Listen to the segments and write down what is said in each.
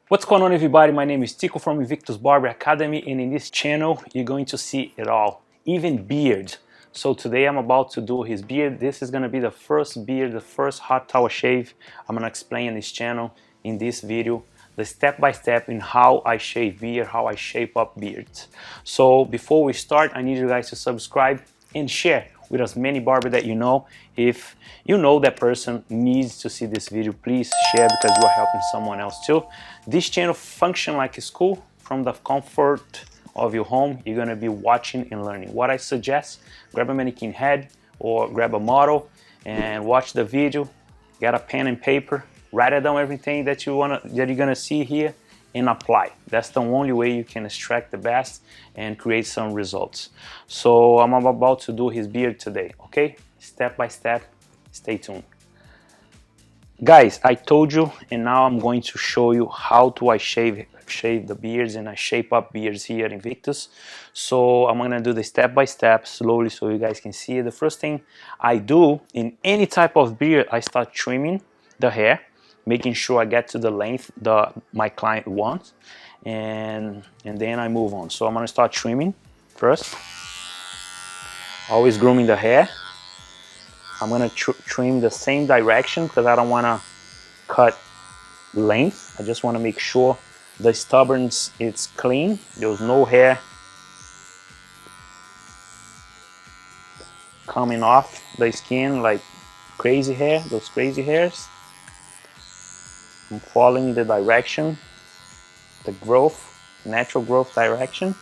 What's going on, everybody? My name is Tico from Invictus Barber Academy, and in this channel you're going to see it all, even beards. So today I'm about to do his beard. This is going to be the first beard, the first hot towel shave I'm going to explain in this channel, in this video, the step-by-step in how I shave beard, how I shape up beards. So before we start, I need you guys to subscribe and share with as many barber that you know. If you know that person needs to see this video, please share, because you are helping someone else too. This channel functions like a school. From the comfort of your home, you're gonna be watching and learning. What I suggest, grab a mannequin head or grab a model and watch the video, get a pen and paper, write down everything that you're gonna see here, and apply. That's the only way you can extract the best and create some results. So I'm about to do his beard today, okay? Step by step, stay tuned. Guys, I told you, and now I'm going to show you how I shave the beards, and I shape up beards here in Invictus. So I'm gonna do the step by step slowly so you guys can see it. The first thing I do in any type of beard, I start trimming the hair, making sure I get to the length my client wants, and then I move on. So I'm gonna start trimming first, always grooming the hair. I'm gonna trim the same direction because I don't wanna cut length. I just wanna make sure the stubborns it's clean. There's no hair coming off the skin like crazy hair, those crazy hairs. I'm following the direction, the growth, natural growth direction.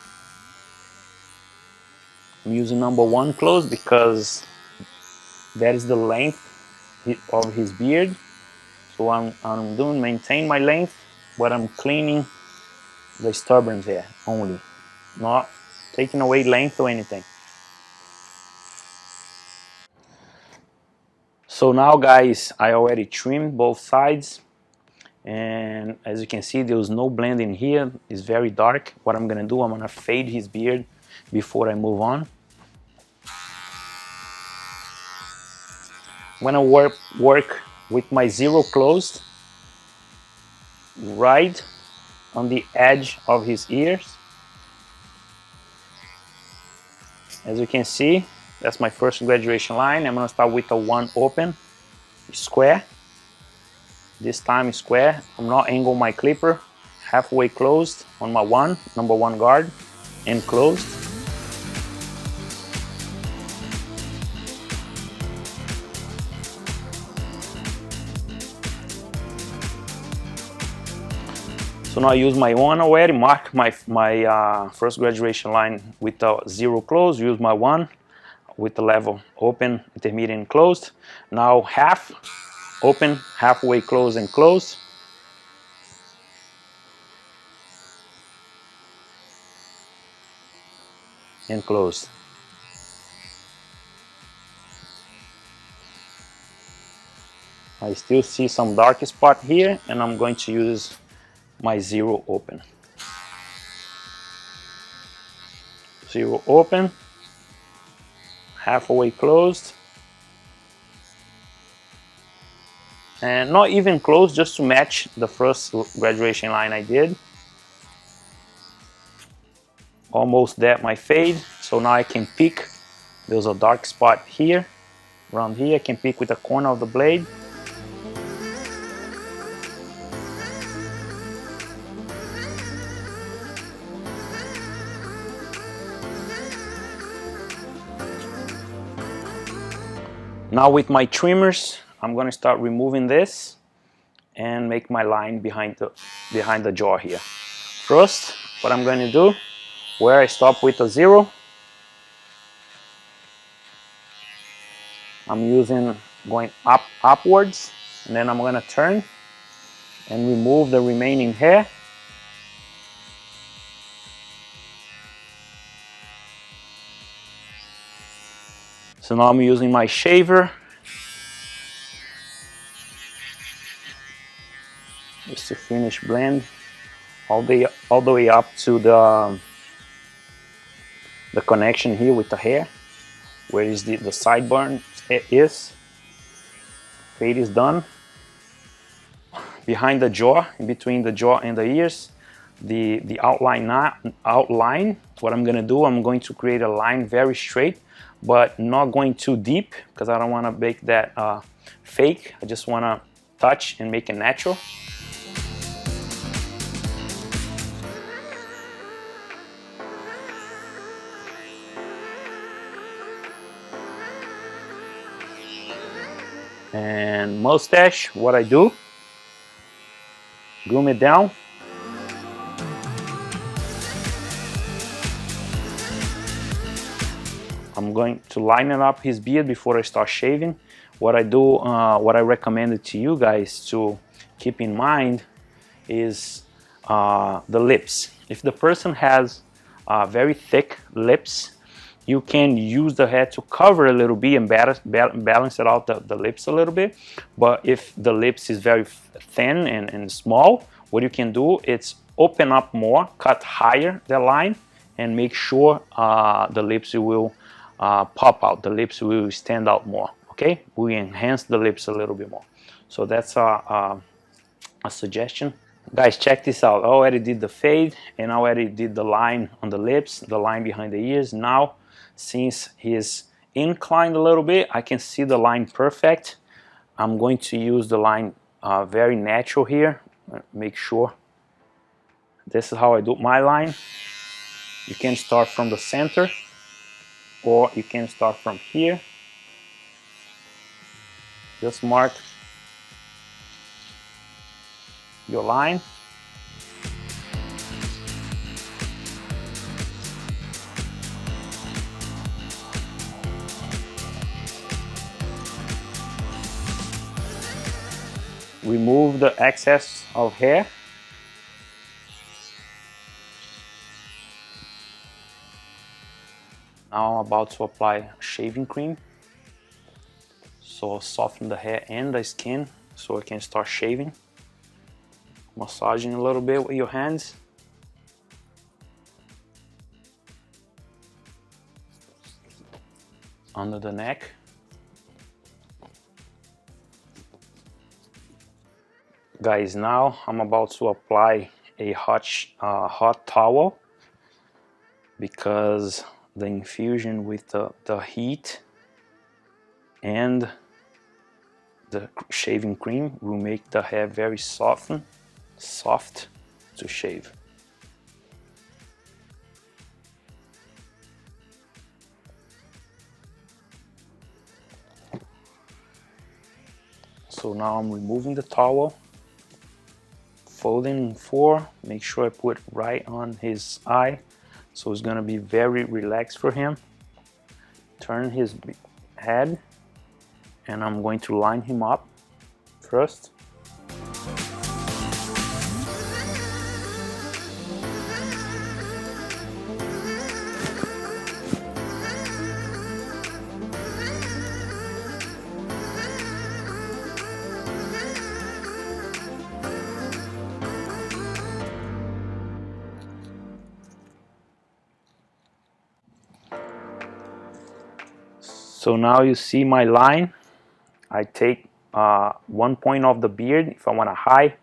I'm using #1 close because that is the length of his beard. So I'm doing maintain my length, but I'm cleaning the stubborns hair only, not taking away length or anything. So now, guys, I already trimmed both sides, and as you can see, there's no blending here. It's very dark. What I'm gonna do, I'm gonna fade his beard before I move on. I'm gonna work with my zero closed right on the edge of his ears. As you can see, that's my first graduation line. I'm gonna start with a 1 open, square. This time square. I'm not angle my clipper, halfway closed on my #1 guard, and closed. So now I use my 1 already, mark my first graduation line with a 0 close, use my 1 with the level open, intermediate, and closed. Now half open, halfway close, and close. And close. I still see some dark spot here, and I'm going to use my 0 open. 0 open, halfway closed, and not even close, just to match the first graduation line I did. Almost there, my fade. So now I can pick. There's a dark spot here, around here. I can pick with the corner of the blade. Now with my trimmers, I'm gonna start removing this and make my line behind the jaw here. First, what I'm going to do, where I stop with a 0, I'm going upwards, and then I'm going to turn and remove the remaining hair. So now I'm using my shaver just to finish blend all the way up to the connection here with the hair, where is the sideburn is. Fade is done. behind the jaw, in between the jaw and the ears, the outline. What I'm gonna do, I'm going to create a line very straight, but not going too deep because I don't want to make that fake. I just want to touch and make it natural. And mustache, what I do, groom it down. I'm going to line up his beard before I start shaving. What I do, what I recommended to you guys to keep in mind is the lips. If the person has very thick lips, you can use the hair to cover a little bit and balance it out the lips a little bit. But if the lips is very thin and small, what you can do is open up more, cut higher the line, and make sure the lips will pop out. The lips will stand out more. Okay, we enhance the lips a little bit more. So that's a suggestion. Guys, check this out. I already did the fade and I already did the line on the lips, the line behind the ears. Now, since he's inclined a little bit, I can see the line perfect. I'm going to use the line very natural here. Make sure. This is how I do my line. You can start from the center, or you can start from here. Just mark your line. Remove the excess of hair. Now I'm about to apply shaving cream. So soften the hair and the skin so I can start shaving. Massaging a little bit with your hands. Under the neck. Guys, now I'm about to apply a hot towel, because the infusion with the heat and the shaving cream will make the hair very soft to shave. So now I'm removing the towel, folding in four, make sure I put right on his eye, so it's gonna be very relaxed for him. Turn his head, and I'm going to line him up first. So now you see my line. I take one point of the beard. If I want a high,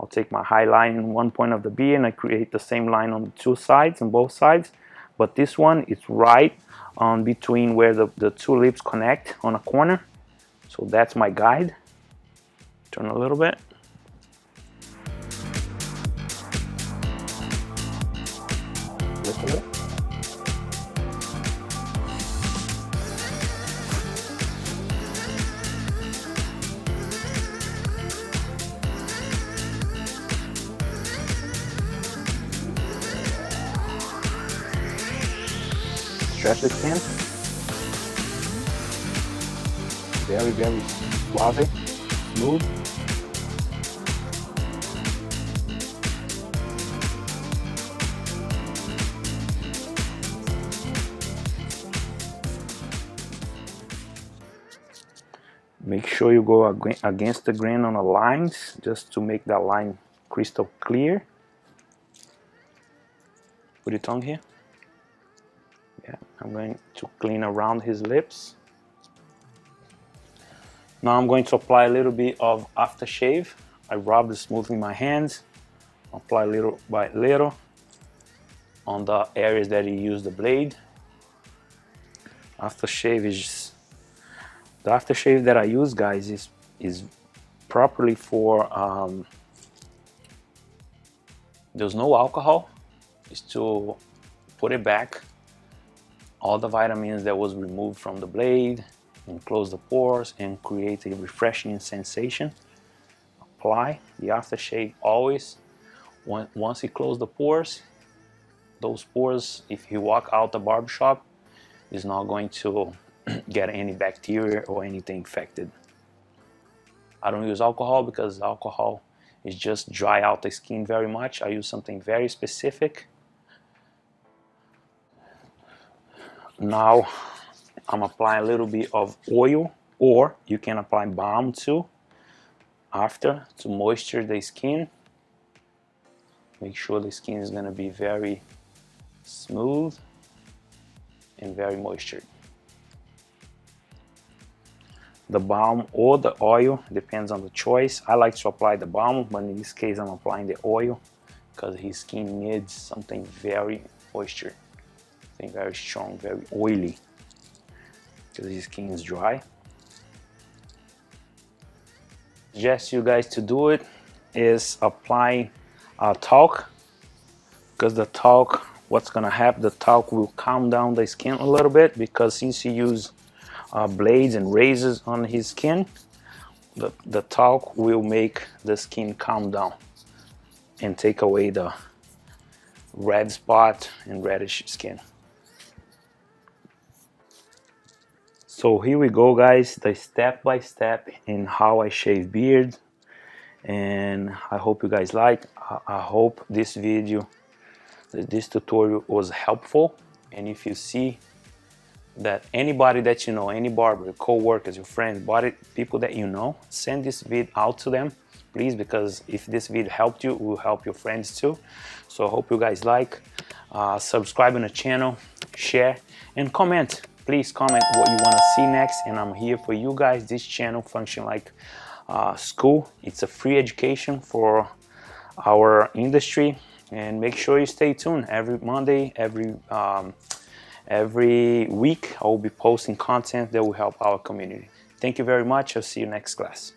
I'll take my high line in one point of the beard, and I create the same line on the two sides, on both sides. But this one is right on between where the two lips connect on a corner. So that's my guide. Turn a little bit. Lift a bit. Stretch the skin. Very, very suave, smooth. Make sure you go against the grain on the lines, just to make that line crystal clear. Put your tongue here. Yeah, I'm going to clean around his lips. Now I'm going to apply a little bit of aftershave. I rub this smoothly in my hands, apply little by little on the areas that you use the blade. Aftershave is the aftershave that I use, guys, is properly for there's no alcohol. It's to put it back, all the vitamins that was removed from the blade, and close the pores and create a refreshing sensation. Apply the aftershave always. Once you close the pores, those pores, if you walk out the barbershop, is not going to get any bacteria or anything infected. I don't use alcohol because alcohol is just dry out the skin very much. I use something very specific. Now I'm applying a little bit of oil, or you can apply balm too after to moisture the skin. Make sure the skin is going to be very smooth and very moistured. The balm or the oil depends on the choice. I like to apply the balm, but in this case I'm applying the oil because his skin needs something very moisture, something very strong, very oily, because his skin is dry. Suggest you guys to do it is apply talc, because the talc, what's gonna happen, the talc will calm down the skin a little bit, because since you use blades and razors on his skin, the talc will make the skin calm down and take away the red spot and reddish skin. So here we go, guys, the step by step in how I shave beard, and I hope you guys like. I hope this video, this tutorial was helpful, and if you see that anybody that you know, any barber, co-workers, your friends, people that you know, send this video out to them, please, because if this video helped you, it will help your friends too. So I hope you guys like. Subscribe on the channel, share, and comment. Please comment what you want to see next, and I'm here for you guys. This channel functions like school. It's a free education for our industry, and make sure you stay tuned. Every Monday, every week I will be posting content that will help our community. Thank you very much. I'll see you next class.